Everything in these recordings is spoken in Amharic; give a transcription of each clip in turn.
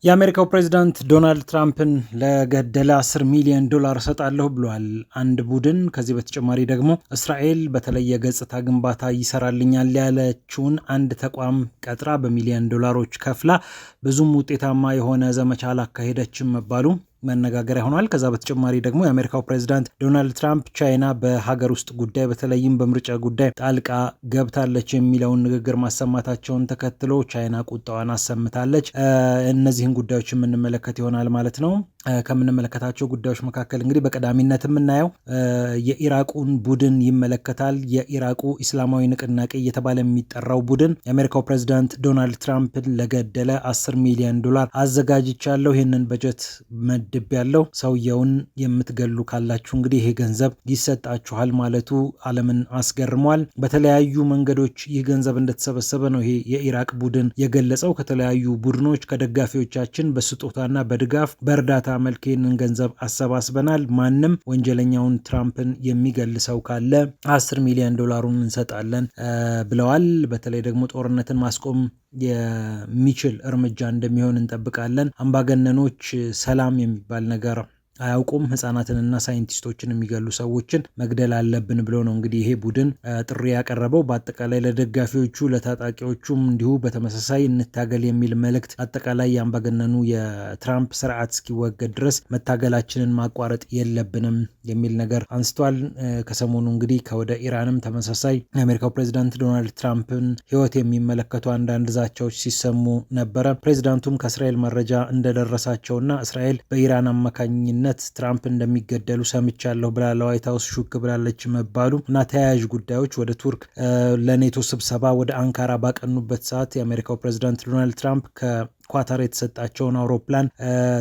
የአሜሪካው ፕሬዝዳንት ዶናልድ ትራምፕን ለገደለ $10 ሚሊዮን እሰጣለሁ ብሏል አንድ ቡድን። ከዚህ በተጨማሪ ደግሞ እስራኤል በተለይ የገጽታ ግንባታ ይሰራልኛል ያለችውን አንድ ተቋም ቀጥራ በሚሊዮን ዶላሮች ከፍላ ብዙም ውጤታማ የሆነ ዘመቻ አላካሄደችም መባሉ መነጋገሪያ ሆኗል። ከዛ በተጨማሪ ደግሞ የአሜሪካው ፕሬዝዳንት ዶናልድ ትራምፕ ቻይና በሀገር ውስጥ ጉዳይ በተለይም በምርጫ ጉዳይ ጣልቃ ገብታለች የሚለውን ንግግር ማሰማታቸውን ተከትሎ ቻይና ቁጣዋን አሰምታለች። እነዚህን ጉዳዮች የምንመለከት ይሆናል ማለት ነው። ከምንመለከታቸው ጉዳዮች መካከል እንግዲህ በቀዳሚነት የምናየው የኢራቁን ቡድን ይመለከታል። የኢራቁ ኢስላማዊ ንቅናቄ እየተባለ የሚጠራው ቡድን የአሜሪካው ፕሬዝዳንት ዶናልድ ትራምፕን ለገደለ $10 ሚሊዮን አዘጋጅቻለሁ፣ ይህንን በጀት መድብ ያለው ሰውየውን የምትገሉ ካላችሁ እንግዲህ ይሄ ገንዘብ ይሰጣችኋል ማለቱ ዓለምን አስገርሟል። በተለያዩ መንገዶች ይህ ገንዘብ እንደተሰበሰበ ነው ይሄ የኢራቅ ቡድን የገለጸው። ከተለያዩ ቡድኖች ከደጋፊዎቻችን በስጦታና በድጋፍ በእርዳታ መልክ ይህንን ገንዘብ አሰባስበናል። ማንም ወንጀለኛውን ትራምፕን የሚገል ሰው ካለ $10 ሚሊዮን እንሰጣለን ብለዋል። በተለይ ደግሞ ጦርነትን ማስቆም የሚችል እርምጃ እንደሚሆን እንጠብቃለን። አምባገነኖች ሰላም የሚባል ነገር አያውቁም። ህጻናትንና ሳይንቲስቶችን የሚገሉ ሰዎችን መግደል አለብን ብሎ ነው እንግዲህ ይሄ ቡድን ጥሪ ያቀረበው። በአጠቃላይ ለደጋፊዎቹ ለታጣቂዎቹም እንዲሁ በተመሳሳይ እንታገል የሚል መልእክት፣ አጠቃላይ የአምባገነኑ የትራምፕ ስርዓት እስኪወገድ ድረስ መታገላችንን ማቋረጥ የለብንም የሚል ነገር አንስቷል። ከሰሞኑ እንግዲህ ከወደ ኢራንም ተመሳሳይ የአሜሪካው ፕሬዝዳንት ዶናልድ ትራምፕን ህይወት የሚመለከቱ አንዳንድ ዛቻዎች ሲሰሙ ነበረ። ፕሬዝዳንቱም ከእስራኤል መረጃ እንደደረሳቸውና እስራኤል በኢራን አማካኝነት ትራምፕ እንደሚገደሉ ሰምቻለሁ ብላ ለዋይት ሀውስ ሹክ ብላለች መባሉ እና ተያያዥ ጉዳዮች ወደ ቱርክ ለኔቶ ስብሰባ ወደ አንካራ ባቀኑበት ሰዓት የአሜሪካው ፕሬዝዳንት ዶናልድ ትራምፕ ከኳታር የተሰጣቸውን አውሮፕላን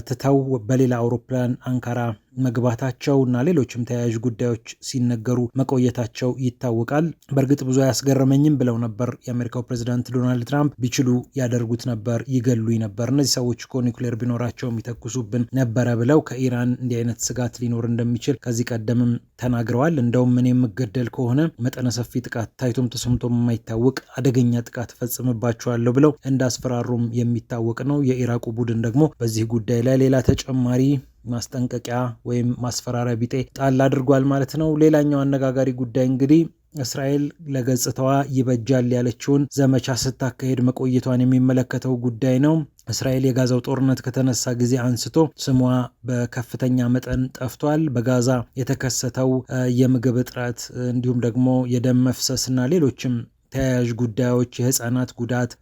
ትተው በሌላ አውሮፕላን አንካራ መግባታቸው እና ሌሎችም ተያያዥ ጉዳዮች ሲነገሩ መቆየታቸው ይታወቃል። በእርግጥ ብዙ አያስገርመኝም ብለው ነበር የአሜሪካው ፕሬዝዳንት ዶናልድ ትራምፕ። ቢችሉ ያደርጉት ነበር፣ ይገሉኝ ነበር፣ እነዚህ ሰዎች እኮ ኒውክሌር ቢኖራቸው የሚተኩሱብን ነበረ ብለው ከኢራን እንዲህ አይነት ስጋት ሊኖር እንደሚችል ከዚህ ቀደምም ተናግረዋል። እንደውም እኔ የምገደል ከሆነ መጠነ ሰፊ ጥቃት ታይቶም ተሰምቶም የማይታወቅ አደገኛ ጥቃት ፈጽምባቸዋለሁ ብለው እንዳስፈራሩም የሚታወቅ ነው። የኢራቁ ቡድን ደግሞ በዚህ ጉዳይ ላይ ሌላ ተጨማሪ ማስጠንቀቂያ ወይም ማስፈራሪያ ቢጤ ጣል አድርጓል ማለት ነው። ሌላኛው አነጋጋሪ ጉዳይ እንግዲህ እስራኤል ለገጽታዋ ይበጃል ያለችውን ዘመቻ ስታካሄድ መቆየቷን የሚመለከተው ጉዳይ ነው። እስራኤል የጋዛው ጦርነት ከተነሳ ጊዜ አንስቶ ስሟ በከፍተኛ መጠን ጠፍቷል። በጋዛ የተከሰተው የምግብ እጥረት እንዲሁም ደግሞ የደም መፍሰስና ሌሎችም ተያያዥ ጉዳዮች፣ የህፃናት ጉዳት፣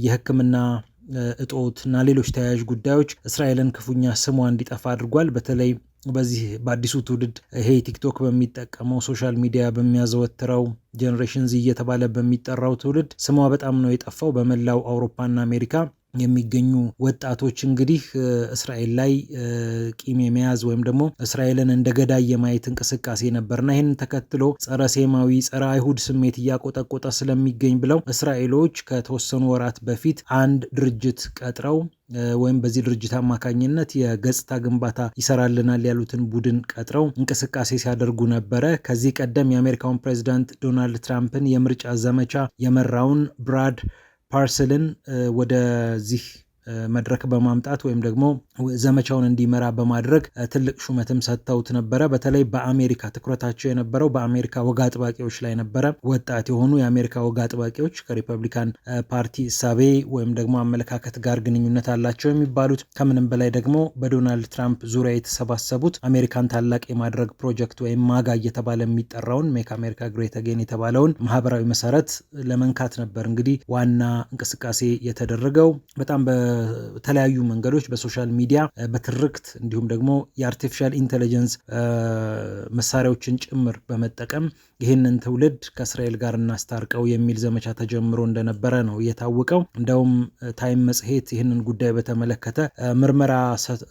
የሕክምና እጦት እና ሌሎች ተያያዥ ጉዳዮች እስራኤልን ክፉኛ ስሟ እንዲጠፋ አድርጓል። በተለይ በዚህ በአዲሱ ትውልድ ይሄ ቲክቶክ በሚጠቀመው ሶሻል ሚዲያ በሚያዘወትረው ጄኔሬሽን ዚ እየተባለ በሚጠራው ትውልድ ስሟ በጣም ነው የጠፋው። በመላው አውሮፓና አሜሪካ የሚገኙ ወጣቶች እንግዲህ እስራኤል ላይ ቂም የመያዝ ወይም ደግሞ እስራኤልን እንደ ገዳይ የማየት እንቅስቃሴ ነበርና ይህን ተከትሎ ጸረ ሴማዊ ጸረ አይሁድ ስሜት እያቆጠቆጠ ስለሚገኝ ብለው እስራኤሎች ከተወሰኑ ወራት በፊት አንድ ድርጅት ቀጥረው ወይም በዚህ ድርጅት አማካኝነት የገጽታ ግንባታ ይሰራልናል ያሉትን ቡድን ቀጥረው እንቅስቃሴ ሲያደርጉ ነበረ። ከዚህ ቀደም የአሜሪካውን ፕሬዝዳንት ዶናልድ ትራምፕን የምርጫ ዘመቻ የመራውን ብራድ ፓርሰልን ወደዚህ መድረክ በማምጣት ወይም ደግሞ ዘመቻውን እንዲመራ በማድረግ ትልቅ ሹመትም ሰጥተውት ነበረ። በተለይ በአሜሪካ ትኩረታቸው የነበረው በአሜሪካ ወግ አጥባቂዎች ላይ ነበረ። ወጣት የሆኑ የአሜሪካ ወግ አጥባቂዎች ከሪፐብሊካን ፓርቲ እሳቤ ወይም ደግሞ አመለካከት ጋር ግንኙነት አላቸው የሚባሉት፣ ከምንም በላይ ደግሞ በዶናልድ ትራምፕ ዙሪያ የተሰባሰቡት አሜሪካን ታላቅ የማድረግ ፕሮጀክት ወይም ማጋ እየተባለ የሚጠራውን ሜክ አሜሪካ ግሬት አጌን የተባለውን ማህበራዊ መሰረት ለመንካት ነበር እንግዲህ ዋና እንቅስቃሴ የተደረገው። በጣም በተለያዩ መንገዶች በሶሻል ሚዲያ በትርክት እንዲሁም ደግሞ የአርቲፊሻል ኢንቴሊጀንስ መሳሪያዎችን ጭምር በመጠቀም ይህንን ትውልድ ከእስራኤል ጋር እናስታርቀው የሚል ዘመቻ ተጀምሮ እንደነበረ ነው የታወቀው። እንደውም ታይም መጽሔት ይህንን ጉዳይ በተመለከተ ምርመራ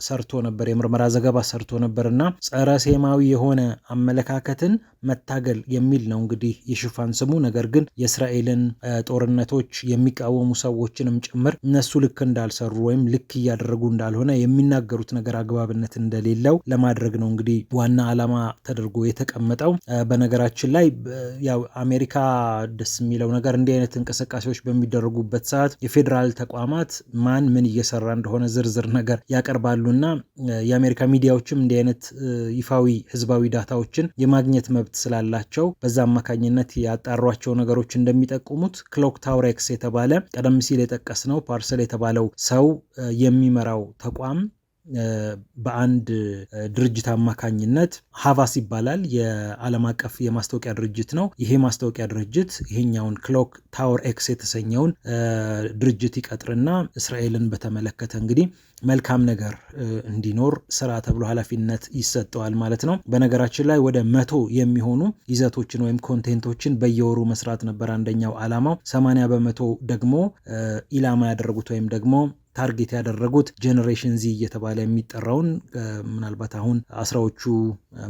ሰርቶ ነበር፣ የምርመራ ዘገባ ሰርቶ ነበር እና ጸረ ሴማዊ የሆነ አመለካከትን መታገል የሚል ነው እንግዲህ የሽፋን ስሙ። ነገር ግን የእስራኤልን ጦርነቶች የሚቃወሙ ሰዎችንም ጭምር እነሱ ልክ እንዳልሰሩ እየሰሩ ወይም ልክ እያደረጉ እንዳልሆነ የሚናገሩት ነገር አግባብነት እንደሌለው ለማድረግ ነው እንግዲህ ዋና ዓላማ ተደርጎ የተቀመጠው። በነገራችን ላይ ያው አሜሪካ ደስ የሚለው ነገር እንዲህ አይነት እንቅስቃሴዎች በሚደረጉበት ሰዓት የፌዴራል ተቋማት ማን ምን እየሰራ እንደሆነ ዝርዝር ነገር ያቀርባሉና የአሜሪካ ሚዲያዎችም እንዲህ አይነት ይፋዊ ህዝባዊ ዳታዎችን የማግኘት መብት ስላላቸው በዛ አማካኝነት ያጣሯቸው ነገሮች እንደሚጠቁሙት ክሎክ ታወር ኤክስ የተባለ ቀደም ሲል የጠቀስነው ፓርሰል የተባለው ሰው የሚመራው ተቋም በአንድ ድርጅት አማካኝነት ሃቫስ ይባላል። የዓለም አቀፍ የማስታወቂያ ድርጅት ነው። ይሄ ማስታወቂያ ድርጅት ይሄኛውን ክሎክ ታወር ኤክስ የተሰኘውን ድርጅት ይቀጥርና እስራኤልን በተመለከተ እንግዲህ መልካም ነገር እንዲኖር ስራ ተብሎ ኃላፊነት ይሰጠዋል ማለት ነው። በነገራችን ላይ ወደ 100 የሚሆኑ ይዘቶችን ወይም ኮንቴንቶችን በየወሩ መስራት ነበር አንደኛው ዓላማው። 80% ደግሞ ኢላማ ያደረጉት ወይም ደግሞ ታርጌት ያደረጉት ጄኔሬሽን ዚ እየተባለ የሚጠራውን ምናልባት አሁን 10ዎቹ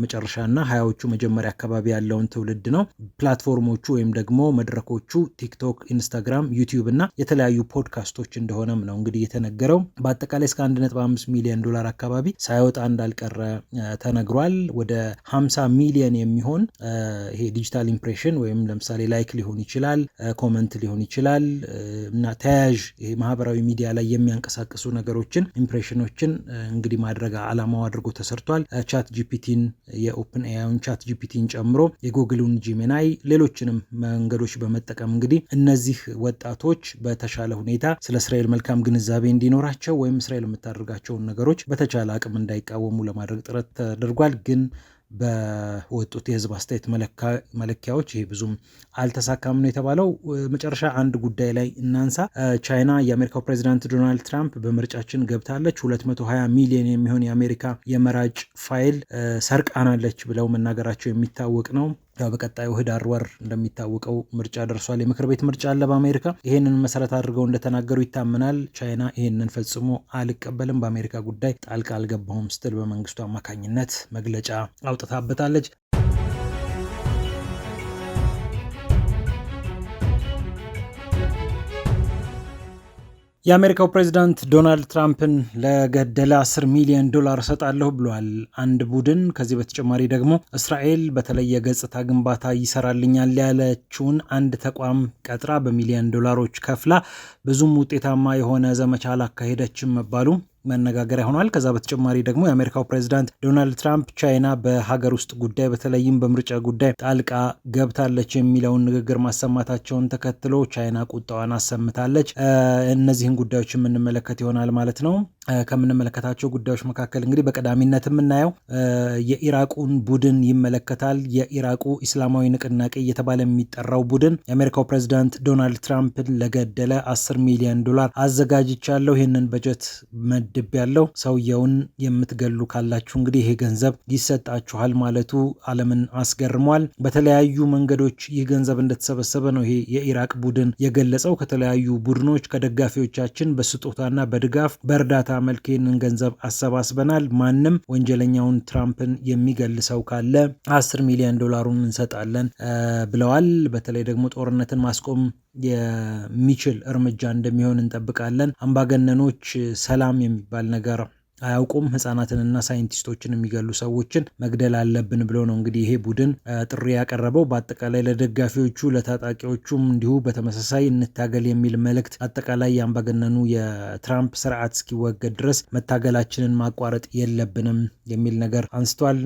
መጨረሻ እና 20ዎቹ መጀመሪያ አካባቢ ያለውን ትውልድ ነው። ፕላትፎርሞቹ ወይም ደግሞ መድረኮቹ ቲክቶክ፣ ኢንስታግራም፣ ዩቲዩብ እና የተለያዩ ፖድካስቶች እንደሆነም ነው እንግዲህ የተነገረው። በአጠቃላይ እስከ $1.5 ሚሊዮን አካባቢ ሳይወጣ እንዳልቀረ ተነግሯል። ወደ 50 ሚሊዮን የሚሆን ይሄ ዲጂታል ኢምፕሬሽን ወይም ለምሳሌ ላይክ ሊሆን ይችላል፣ ኮመንት ሊሆን ይችላል እና ተያያዥ ይሄ ማህበራዊ ሚዲያ ላይ የሚያንቀሳቅሱ ነገሮችን ኢምፕሬሽኖችን እንግዲህ ማድረግ ዓላማው አድርጎ ተሰርቷል። ቻት ጂፒቲን የኦፕን ኤአይን ቻት ጂፒቲን ጨምሮ የጉግሉን ጂሚናይ ሌሎችንም መንገዶች በመጠቀም እንግዲህ እነዚህ ወጣቶች በተሻለ ሁኔታ ስለ እስራኤል መልካም ግንዛቤ እንዲኖራቸው ወይም እስራኤል የምታደርጋቸውን ነገሮች በተቻለ አቅም እንዳይቃወሙ ለማድረግ ጥረት ተደርጓል። ግን በወጡት የህዝብ አስተያየት መለኪያዎች ይሄ ብዙም አልተሳካም ነው የተባለው። መጨረሻ አንድ ጉዳይ ላይ እናንሳ። ቻይና የአሜሪካው ፕሬዚዳንት ዶናልድ ትራምፕ በምርጫችን ገብታለች፣ 220 ሚሊዮን የሚሆን የአሜሪካ የመራጭ ፋይል ሰርቃናለች ብለው መናገራቸው የሚታወቅ ነው። በቀጣዩ ህዳር ወር እንደሚታወቀው ምርጫ ደርሷል። የምክር ቤት ምርጫ አለ በአሜሪካ። ይህንን መሰረት አድርገው እንደተናገሩ ይታመናል። ቻይና ይህንን ፈጽሞ አልቀበልም፣ በአሜሪካ ጉዳይ ጣልቃ አልገባሁም ስትል በመንግስቱ አማካኝነት መግለጫ አውጥታበታለች። የአሜሪካው ፕሬዚዳንት ዶናልድ ትራምፕን ለገደለ $10 ሚሊዮን እሰጣለሁ ብሏል አንድ ቡድን። ከዚህ በተጨማሪ ደግሞ እስራኤል በተለይ የገጽታ ግንባታ ይሰራልኛል ያለችውን አንድ ተቋም ቀጥራ በሚሊዮን ዶላሮች ከፍላ ብዙም ውጤታማ የሆነ ዘመቻ አላካሄደችም መባሉ መነጋገሪያ ሆኗል። ከዛ በተጨማሪ ደግሞ የአሜሪካው ፕሬዚዳንት ዶናልድ ትራምፕ ቻይና በሀገር ውስጥ ጉዳይ በተለይም በምርጫ ጉዳይ ጣልቃ ገብታለች የሚለውን ንግግር ማሰማታቸውን ተከትሎ ቻይና ቁጣዋን አሰምታለች። እነዚህን ጉዳዮች የምንመለከት ይሆናል ማለት ነው። ከምንመለከታቸው ጉዳዮች መካከል እንግዲህ በቀዳሚነት የምናየው የኢራቁን ቡድን ይመለከታል። የኢራቁ ኢስላማዊ ንቅናቄ እየተባለ የሚጠራው ቡድን የአሜሪካው ፕሬዚዳንት ዶናልድ ትራምፕን ለገደለ $10 ሚሊዮን አዘጋጅቻለሁ፣ ይህንን በጀት መድብ ያለው ሰውየውን የምትገሉ ካላችሁ እንግዲህ ይሄ ገንዘብ ይሰጣችኋል ማለቱ ዓለምን አስገርሟል። በተለያዩ መንገዶች ይህ ገንዘብ እንደተሰበሰበ ነው ይሄ የኢራቅ ቡድን የገለጸው። ከተለያዩ ቡድኖች ከደጋፊዎቻችን በስጦታና በድጋፍ በእርዳታ መልክ ይህንን ገንዘብ አሰባስበናል። ማንም ወንጀለኛውን ትራምፕን የሚገል ሰው ካለ $10 ሚሊዮን እንሰጣለን ብለዋል። በተለይ ደግሞ ጦርነትን ማስቆም የሚችል እርምጃ እንደሚሆን እንጠብቃለን። አምባገነኖች ሰላም የሚባል ነገር አያውቁም። ህጻናትንና ሳይንቲስቶችን የሚገሉ ሰዎችን መግደል አለብን ብሎ ነው እንግዲህ ይሄ ቡድን ጥሪ ያቀረበው። በአጠቃላይ ለደጋፊዎቹ ለታጣቂዎቹም እንዲሁ በተመሳሳይ እንታገል የሚል መልእክት፣ አጠቃላይ የአምባገነኑ የትራምፕ ስርዓት እስኪወገድ ድረስ መታገላችንን ማቋረጥ የለብንም የሚል ነገር አንስቷል።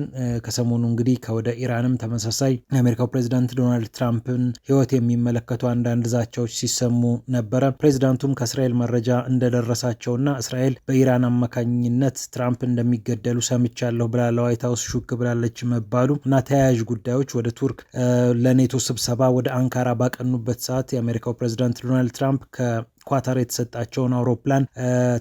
ከሰሞኑ እንግዲህ ከወደ ኢራንም ተመሳሳይ የአሜሪካው ፕሬዚዳንት ዶናልድ ትራምፕን ህይወት የሚመለከቱ አንዳንድ ዛቻዎች ሲሰሙ ነበረ። ፕሬዚዳንቱም ከእስራኤል መረጃ እንደደረሳቸውና እስራኤል በኢራን አማካኝነት ትራምፕ እንደሚገደሉ ሰምቻለሁ ብላ ዋይት ሀውስ ሹክ ብላለች መባሉ እና ተያያዥ ጉዳዮች ወደ ቱርክ ለኔቶ ስብሰባ ወደ አንካራ ባቀኑበት ሰዓት የአሜሪካው ፕሬዚዳንት ዶናልድ ትራምፕ ከኳታር የተሰጣቸውን አውሮፕላን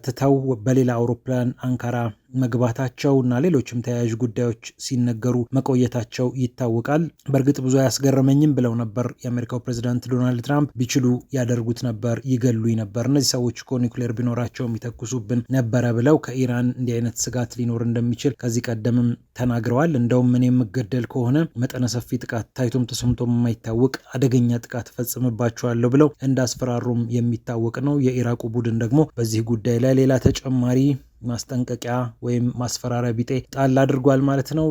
ትተው በሌላ አውሮፕላን አንካራ መግባታቸው እና ሌሎችም ተያያዥ ጉዳዮች ሲነገሩ መቆየታቸው ይታወቃል። በእርግጥ ብዙ አያስገረመኝም ብለው ነበር የአሜሪካው ፕሬዚዳንት ዶናልድ ትራምፕ። ቢችሉ ያደርጉት ነበር፣ ይገሉኝ ነበር፣ እነዚህ ሰዎች እኮ ኒውክሌር ቢኖራቸው የሚተኩሱብን ነበረ ብለው ከኢራን እንዲህ አይነት ስጋት ሊኖር እንደሚችል ከዚህ ቀደምም ተናግረዋል። እንደውም እኔ የምገደል ከሆነ መጠነ ሰፊ ጥቃት ታይቶም ተሰምቶም የማይታወቅ አደገኛ ጥቃት ፈጽምባቸዋለሁ ብለው እንዳስፈራሩም የሚታወቅ የሚታወቅ ነው። የኢራቁ ቡድን ደግሞ በዚህ ጉዳይ ላይ ሌላ ተጨማሪ ማስጠንቀቂያ ወይም ማስፈራሪያ ቢጤ ጣል አድርጓል ማለት ነው።